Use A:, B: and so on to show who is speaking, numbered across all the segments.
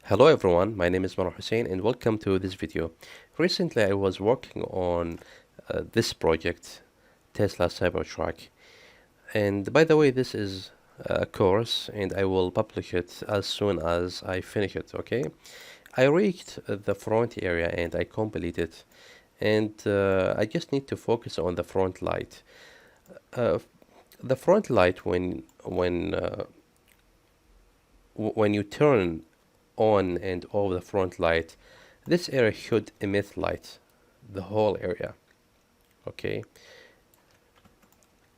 A: Hello everyone, my name is Marwan Hussein and welcome to this video. Recently I was working on this project, Tesla Cybertruck. And by the way, this is a course and I will publish it as soon as I finish it, okay? I reached the front area and I completed it. And I just need to focus on the front light. Uh, the front light when you turn on and off the front light, this area should emit light, the whole area. Okay,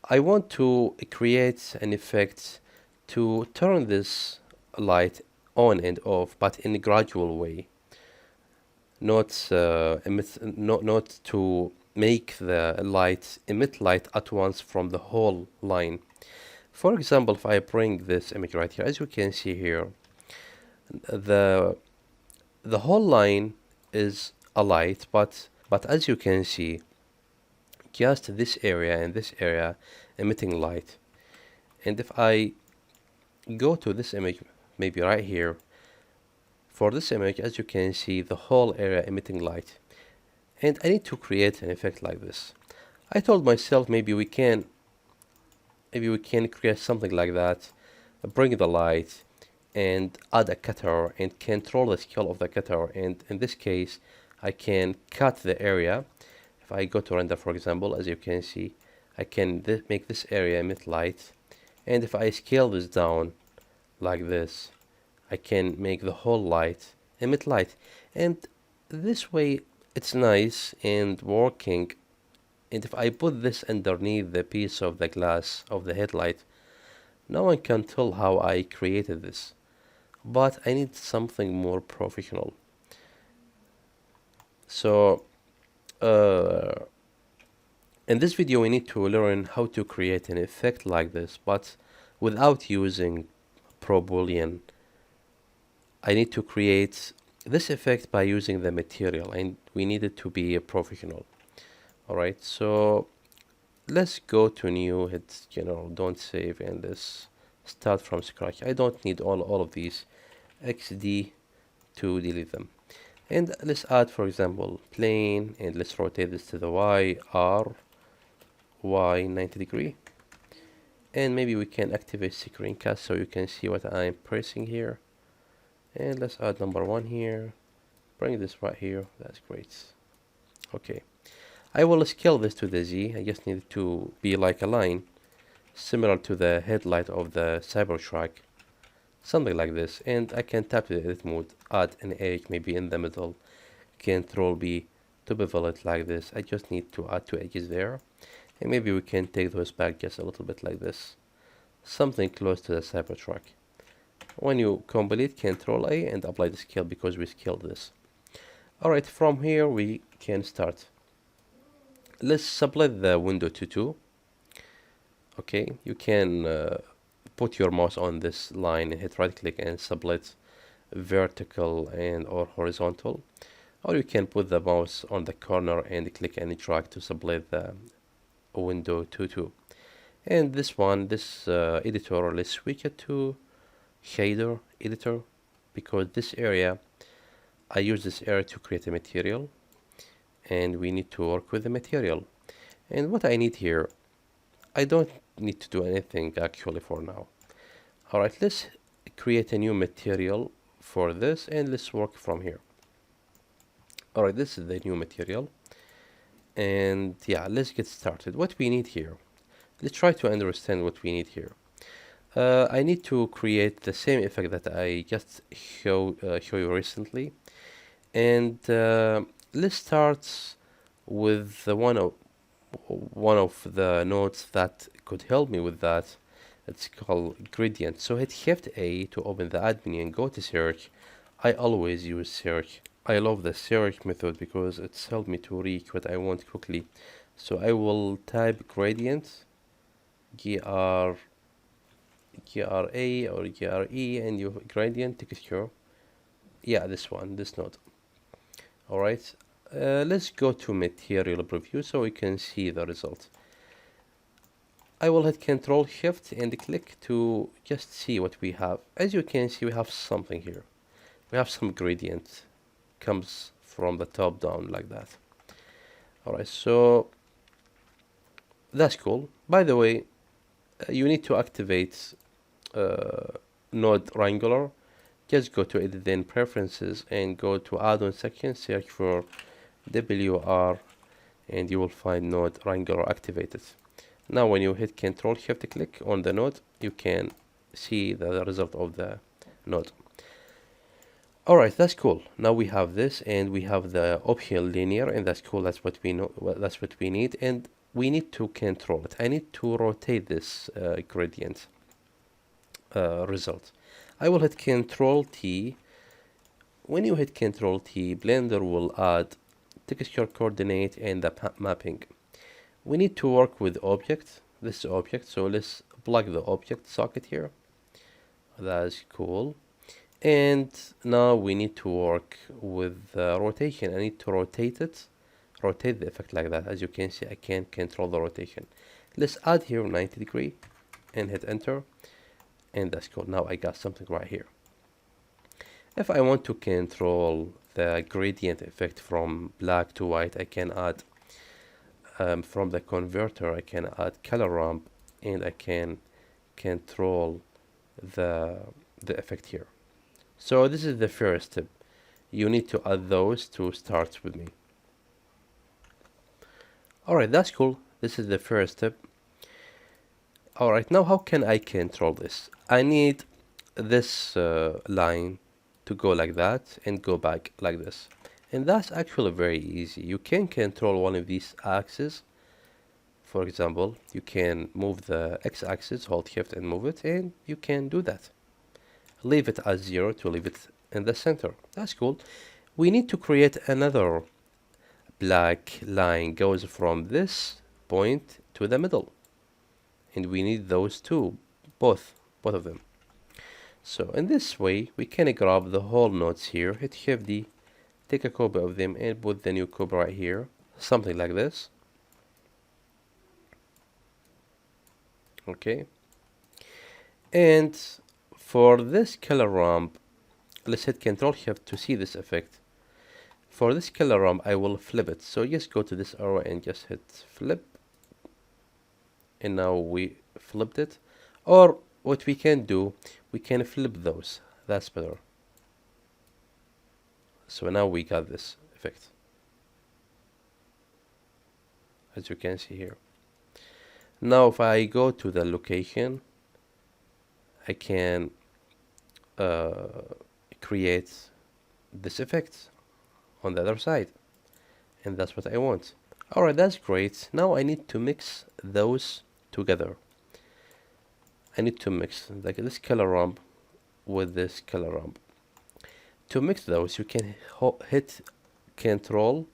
A: I want to create an effect to turn this light on and off, but in a gradual way, not to make the light emit light at once from the whole line. For example, if I bring this image right here, as you can see here, the the whole line is a light, but as you can see, just this area and this area emitting light. And if I go to this image, maybe right here, for this image, as you can see, the whole area emitting light. And I need to create an effect like this. I told myself maybe we can create something like that, bring the light and add a cutter and control the scale of the cutter, and in this case I can cut the area. If I go to render, for example, as you can see, I can make this area emit light, and if I scale this down like this, I can make the whole light emit light, and this way it's nice and working. And if I put this underneath the piece of the glass of the headlight, no one can tell how I created this, but I need something more professional. So in this video we need to learn how to create an effect like this, but without using Pro Boolean. I need to create this effect by using the material, and we need it to be a professional. Alright, so let's go to new, hit general, don't save, and let's start from scratch. I don't need all of these XD to delete them. And let's add, for example, plane, and let's rotate this to the Y, R, Y 90 degree. And maybe we can activate screencast so you can see what I'm pressing here. And let's add number 1 here, bring this right here, that's great. Okay, I will scale this to the Z. I just need it to be like a line, similar to the headlight of the Cybertruck, something like this. And I can tap the edit mode, add an edge maybe in the middle, Control B to bevel it like this. I just need to add 2 edges there, and maybe we can take those back just a little bit like this, something close to the Cybertruck. When you complete, Control A and apply the scale because we scaled this. Alright, from here we can start. Let's split the window to 2. Okay, you can put your mouse on this line and hit right click and split vertical and or horizontal, or you can put the mouse on the corner and click and drag to split the window to 2. And this one, this editor, let's switch it to shader editor, because this area, I use this area to create a material, and we need to work with the material. And what I need here, I don't need to do anything actually for now. Alright, let's create a new material for this, and let's work from here. Alright, this is the new material, and yeah, let's get started. What we need here, let's try to understand what we need here. I need to create the same effect that I just show you recently, and let's start with one of the nodes that could help me with that. It's called gradient. So hit Shift A to open the admin and go to search. I always use search. I love the search method because it's helped me to reach what I want quickly. So I will type gradient, GRA or GRE, and your gradient texture. Yeah, this one, this node. Alright, let's go to material preview so we can see the result. I will hit Control Shift and click to just see what we have. As you can see, we have something here. we have some gradient comes from the top down like that. All right, so that's cool. By the way, you need to activate node Wrangler. Just go to edit, then preferences, and go to add-on section, search for WR, and you will find node Wrangler activated. Now when you hit Control Shift click on the node, you can see the result of the node. Alright, that's cool. Now we have this, and we have the option linear, and that's cool. That's what we know. That's what we need, and we need to control it. I need to rotate this gradient result. I will hit Control T. When you hit Control T, Blender will add texture coordinate and the mapping. We need to work with object. This is object, so let's plug the object socket here. That's cool. And now we need to work with rotation. I need to rotate it, rotate the effect like that. As you can see, I can control the rotation. Let's add here 90 degree and hit enter, and that's cool. Now I got something right here. If I want to control the gradient effect from black to white, I can add from the converter, I can add color ramp, and I can control the effect here. So this is the first step. You need to add those to start with me. Alright, that's cool. This is the first step. Alright, now how can I control this? I need this line to go like that and go back like this. And that's actually very easy. You can control one of these axes. For example, you can move the x-axis, hold shift and move it, and you can do that. Leave it as 0 to leave it in the center. That's cool. We need to create another black line goes from this point to the middle, and we need those two, both of them. So in this way we can grab the whole nodes here, hit shift D, take a copy of them and put the new copy right here, something like this. Okay, and for this color ramp, let's hit Control Shift to see this effect. For this color ramp, I will flip it. So just go to this arrow and just hit flip. And now we flipped it. Or what we can do, we can flip those. That's better. So now we got this effect, as you can see here. Now if I go to the location, I can create this effect on the other side, and that's what I want. Alright, that's great. Now I need to mix those together. I need to mix like this color ramp with this color ramp. To mix those, you can hit Control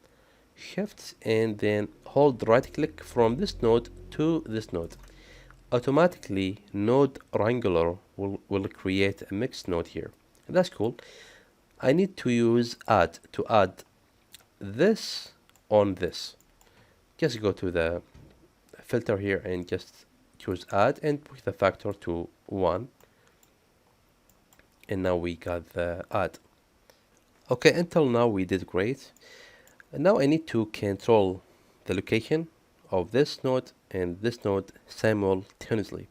A: Shift and then hold right click from this node to this node. Automatically node Wrangler will create a mixed node here. And that's cool. I need to use add to add this on this. Just go to the filter here and just choose add and push the factor to 1, and now we got the add. Okay, until now we did great. And now I need to control the location of this node and this node simultaneously.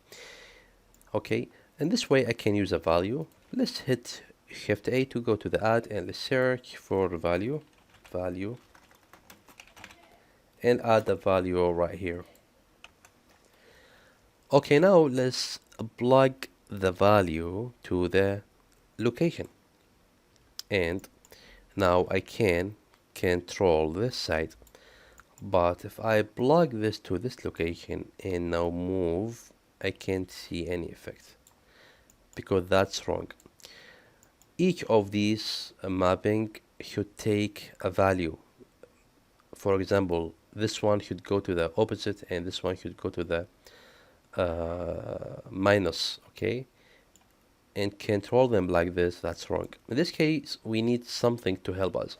A: Okay, and this way I can use a value. Let's hit Shift A to go to the add and let's search for value, and add the value right here. Okay, now let's plug the value to the location, and now I can control this side. But if I plug this to this location and now move, I can't see any effect because that's wrong. Each of these mapping should take a value. For example, this one should go to the opposite and this one should go to the minus, okay? And control them like this, that's wrong. In this case, we need something to help us.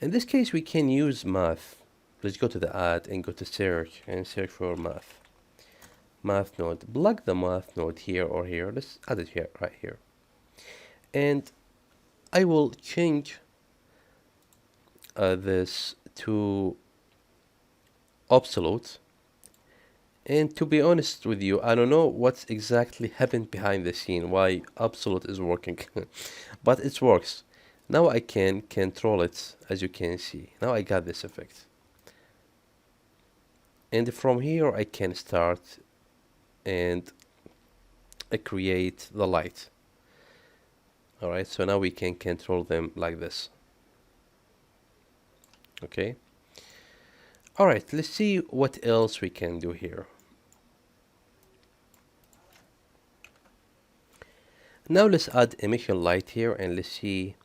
A: In this case, we can use math. Let's go to the add and go to search and search for math. Math node. Plug the math node here or here. Let's add it here, right here. And I will change this to absolute. And to be honest with you, I don't know what's exactly happened behind the scene, why absolute is working, but it works. Now I can control it, as you can see. Now I got this effect. And from here I can start and create the light. Alright, so now we can control them like this. Okay. Alright, let's see what else we can do here. Now let's add emission light here and let's see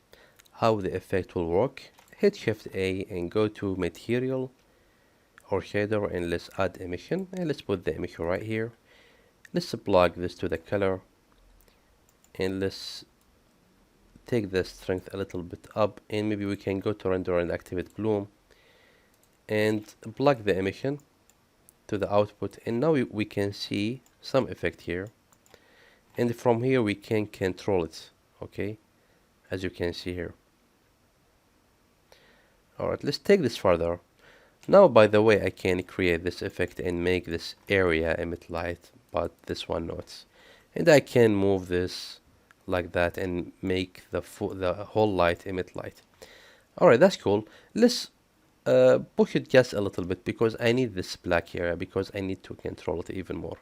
A: how the effect will work. Hit Shift A and go to Material or Shader and let's add emission, and let's put the emission right here. Let's plug this to the color and let's take the strength a little bit up, and maybe we can go to render and activate bloom and plug the emission to the output, and now we can see some effect here, and from here we can control it. Okay, as you can see here. Alright, let's take this further. Now, by the way, I can create this effect and make this area emit light, but this one not. And I can move this like that and make the whole light emit light. Alright, that's cool. Let's push it just a little bit because I need this black area, because I need to control it even more.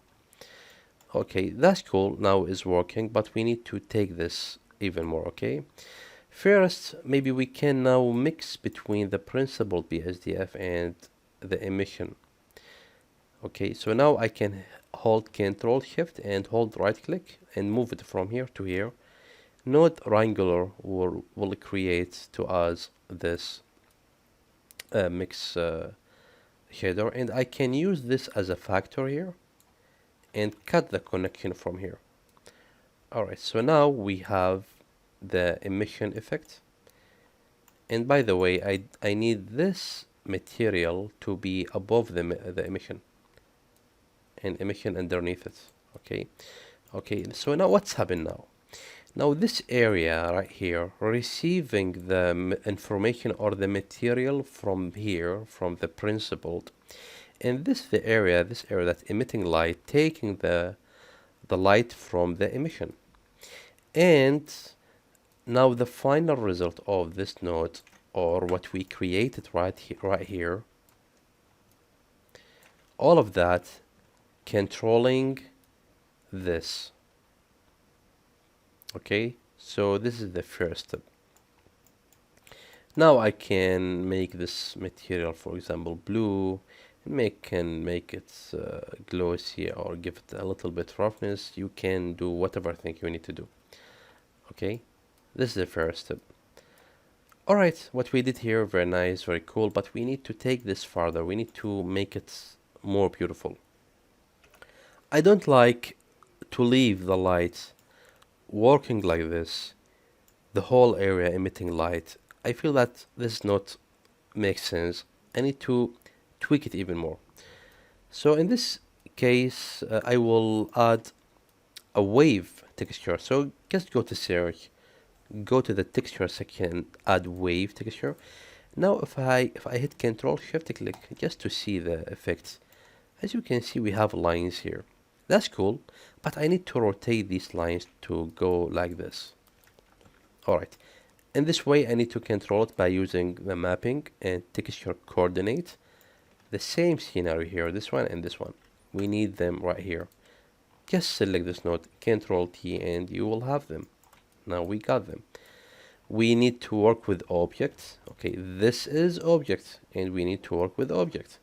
A: Okay, that's cool. Now it's working, but we need to take this even more. Okay. First, maybe we can now mix between the principled BSDF and the emission. Okay, so now I can hold Control Shift and hold right click and move it from here to here. Node Wrangler will create to us this mix shader, and I can use this as a factor here and cut the connection from here. Alright, so now we have the emission effect, and by the way, I need this material to be above the emission and emission underneath it. Okay, so now what's happened now? Now this area right here receiving the information or the material from here, from the principled, and this area that's emitting light, taking the light from the emission. And now the final result of this node, or what we created right here, all of that controlling this. Okay, so this is the first step. Now I can make this material, for example, blue, and can make it glossy or give it a little bit roughness. You can do whatever thing you need to do. Okay, this is the first step. Alright, what we did here, very nice, very cool, but we need to take this farther. We need to make it more beautiful. I don't like to leave the light working like this, the whole area emitting light. I feel that this not makes sense. I need to tweak it even more. So in this case, I will add a wave texture. So just go to search, go to the texture section, add wave texture. Now if I hit Control Shift click just to see the effects, as you can see we have lines here. That's cool, but I need to rotate these lines to go like this. Alright, in this way I need to control it by using the mapping and texture coordinate. The same scenario here, this one and this one. We need them right here. Just select this node, Control T, and you will have them. Now we got them. We need to work with objects. Okay, this is object, and we need to work with object.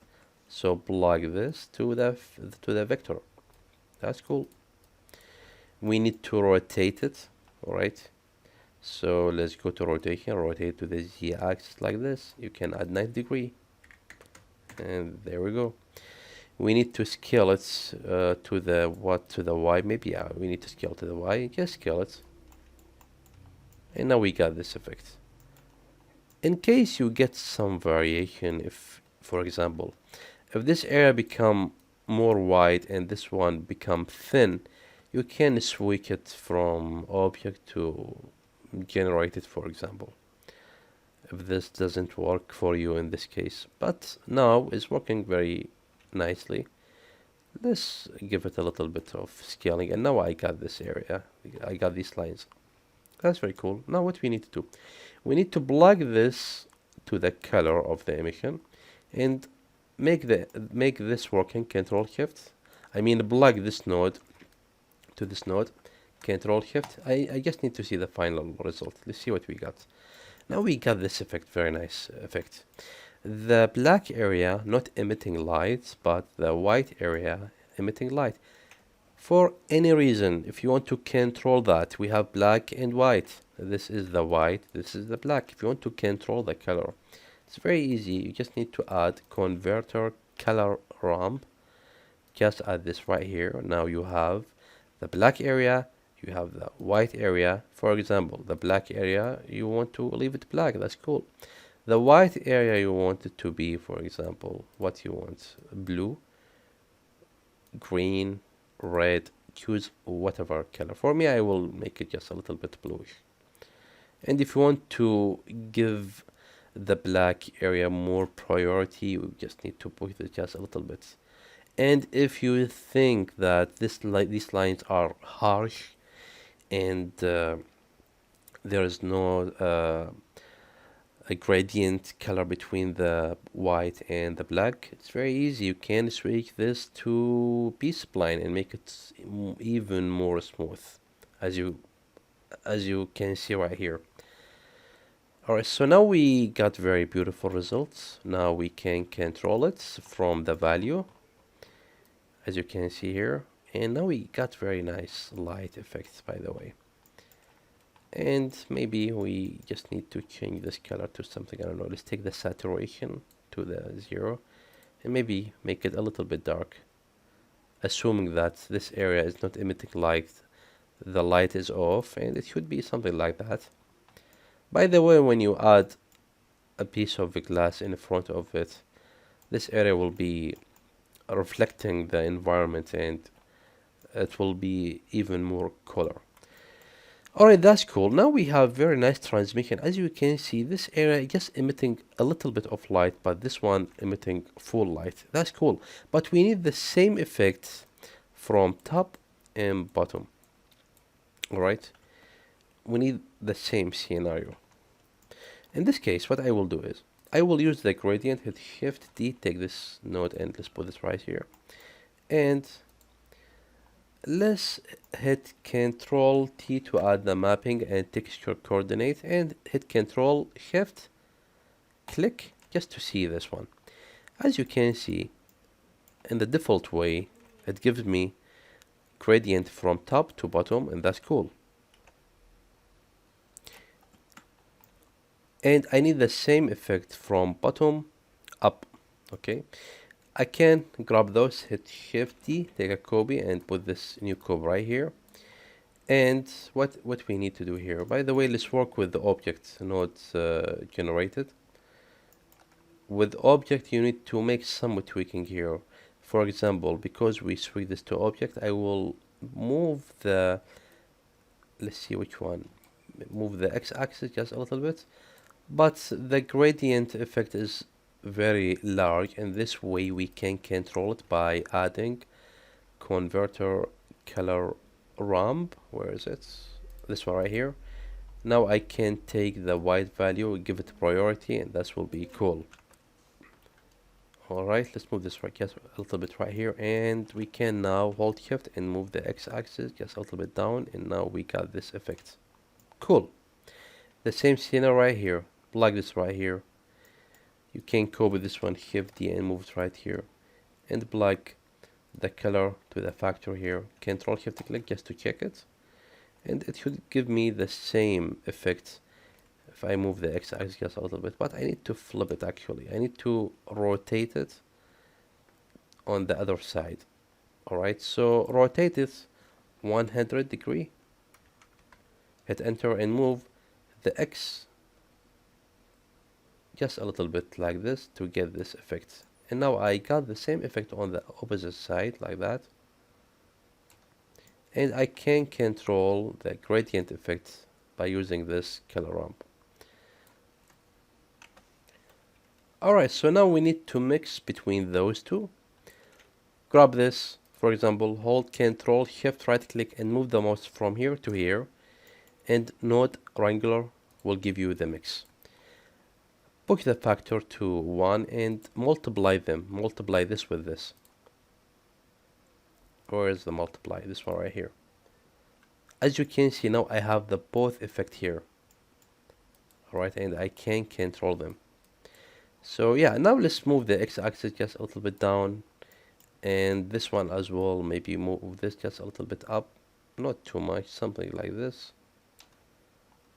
A: So plug this to the vector. That's cool. We need to rotate it. All right. So let's go to rotation. Rotate to the z-axis like this. You can add 90 degree, and there we go. We need to scale it to the y. Maybe we need to scale to the y. Just scale it. And now we got this effect. In case you get some variation, if for example, if this area become more wide and this one become thin, you can switch it from object to generate it, for example, if this doesn't work for you in this case. But now it's working very nicely. Let's give it a little bit of scaling, and now I got this area, I got these lines. That's very cool. Now what we need to do, we need to plug this to the color of the emission and make this working. Control shift, I mean plug this node to this node. Control shift. I just need to see the final result. Let's see what we got. Now we got this effect, very nice effect. The black area not emitting light, but the white area emitting light. For any reason, if you want to control that, we have black and white. This is the white, this is the black. If you want to control the color, it's very easy. You just need to add converter color ramp. Just add this right here. Now you have the black area, you have the white area. For example, the black area, you want to leave it black, that's cool. The white area, you want it to be, for example, what you want, blue, green, red, choose whatever color. For me, I will make it just a little bit bluish. And if you want to give the black area more priority, you just need to push it just a little bit. And if you think that these lines are harsh and there is no a gradient color between the white and the black, it's very easy. You can switch this to B-spline and make it even more smooth, as you can see right here. Alright, so now we got very beautiful results. Now we can control it from the value, as you can see here, and now we got very nice light effects, by the way. And maybe we just need to change this color to something, I don't know, let's take the saturation to the 0 and maybe make it a little bit dark, assuming that this area is not emitting light, the light is off, and it should be something like that. By the way, when you add a piece of glass in front of it, this area will be reflecting the environment and it will be even more color. Alright, that's cool. Now we have very nice transmission. As you can see, this area just emitting a little bit of light, but this one emitting full light. That's cool. But we need the same effect from top and bottom. Alright, we need the same scenario. In this case, what I will do is, I will use the gradient, hit Shift D, take this node and let's put this right here. And let's hit Control T to add the mapping and texture coordinate, and hit Control Shift click just to see this one. As you can see, in the default way, it gives me gradient from top to bottom, and that's cool. And I need the same effect from bottom up. Okay, I can grab those, hit Shift D, take a copy and put this new copy right here. And what we need to do here, by the way, let's work with the object node generated. With object, you need to make some tweaking here. For example, because we switch this to object, I will move the, let's see which one, move the x-axis just a little bit. But the gradient effect is very large, and this way we can control it by adding converter color ramp. Where is it? This one right here. Now I can take the white value, give it priority, and that will be cool. Alright, let's move this right just a little bit right here, and we can now hold shift and move the x-axis just a little bit down, and now we got this effect. Cool. The same scenario right here. Plug this right here. You can copy this one, Shift D, and move it right here, and plug the color to the factor here. Control Shift click just to check it, and it should give me the same effect if I move the x-axis just a little bit. But I need to flip it actually. I need to rotate it on the other side. Alright, so rotate it 100 degree. Hit enter and move the x just a little bit like this to get this effect. And now I got the same effect on the opposite side like that. And I can control the gradient effect by using this color ramp. Alright, so now we need to mix between those two. Grab this, for example, hold Ctrl Shift right click and move the mouse from here to here, and Node Wrangler will give you the mix. Push the factor to 1 and multiply them. Multiply this with this. Where is the multiply? This one right here. As you can see now, I have the both effect here. Alright, and I can control them. So yeah, now let's move the x-axis just a little bit down, and this one as well. Maybe move this just a little bit up, not too much, something like this.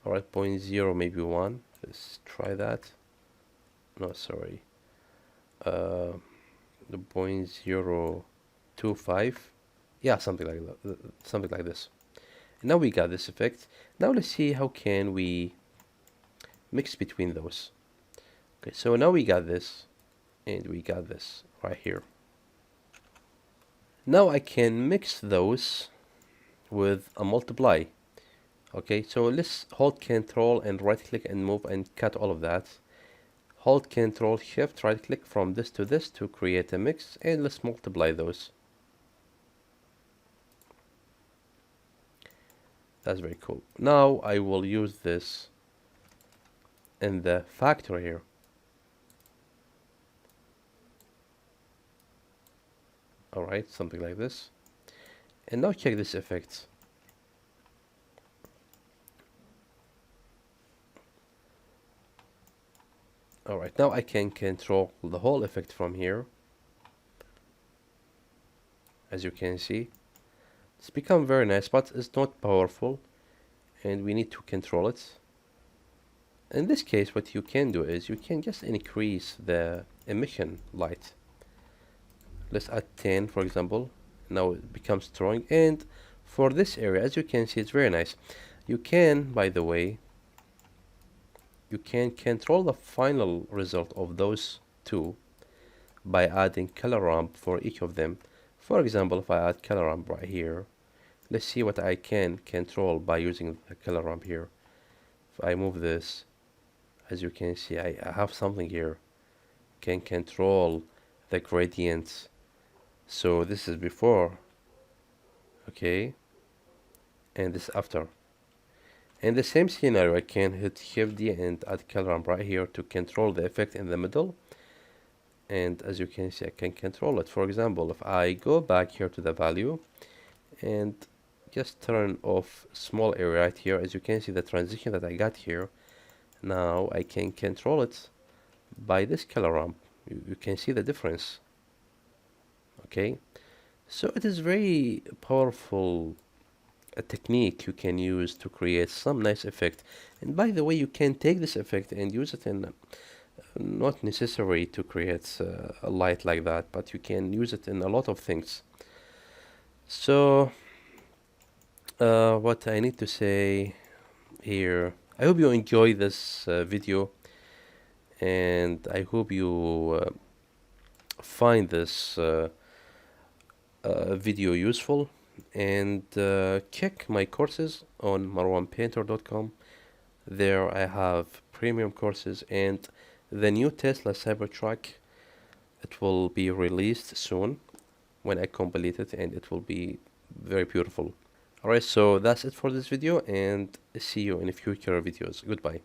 A: Alright, 0.0, maybe 1. Let's try that. No, sorry. The 0.025. Yeah, something like that. Something like this. And now we got this effect. Now let's see how can we mix between those. Okay, so now we got this, and we got this right here. Now I can mix those with a multiply. Okay, so let's hold Ctrl and right click and move and cut all of that. Hold Ctrl Shift right click from this to create a mix, and let's multiply those. That's very cool. Now I will use this in the factor here. Alright, something like this. And now check this effect. Alright, now I can control the whole effect from here. As you can see, it's become very nice, but it's not powerful, and we need to control it. In this case, what you can do is you can just increase the emission light. Let's add 10, for example. Now it becomes strong, and for this area, as you can see, it's very nice. You can, by the way, you can control the final result of those two by adding color ramp for each of them. For example, if I add color ramp right here, let's see what I can control by using the color ramp here. If I move this, as you can see, I have something here. Can control the gradients. So this is before, okay, and this after. In the same scenario, I can hit Shift D and add color ramp right here to control the effect in the middle. And as you can see, I can control it. For example, if I go back here to the value and just turn off small area right here, as you can see the transition that I got here, now I can control it by this color ramp. You can see the difference. Okay, so it is very powerful a technique you can use to create some nice effect. And by the way, you can take this effect and use it in not necessary to create a light like that, but you can use it in a lot of things. So what I need to say here, I hope you enjoy this video, and I hope you find this video useful, and check my courses on marwanpainter.com. There I have premium courses and the new Tesla Cybertruck. It will be released soon when I complete it, and it will be very beautiful. Alright, so that's it for this video, and see you in future videos. Goodbye.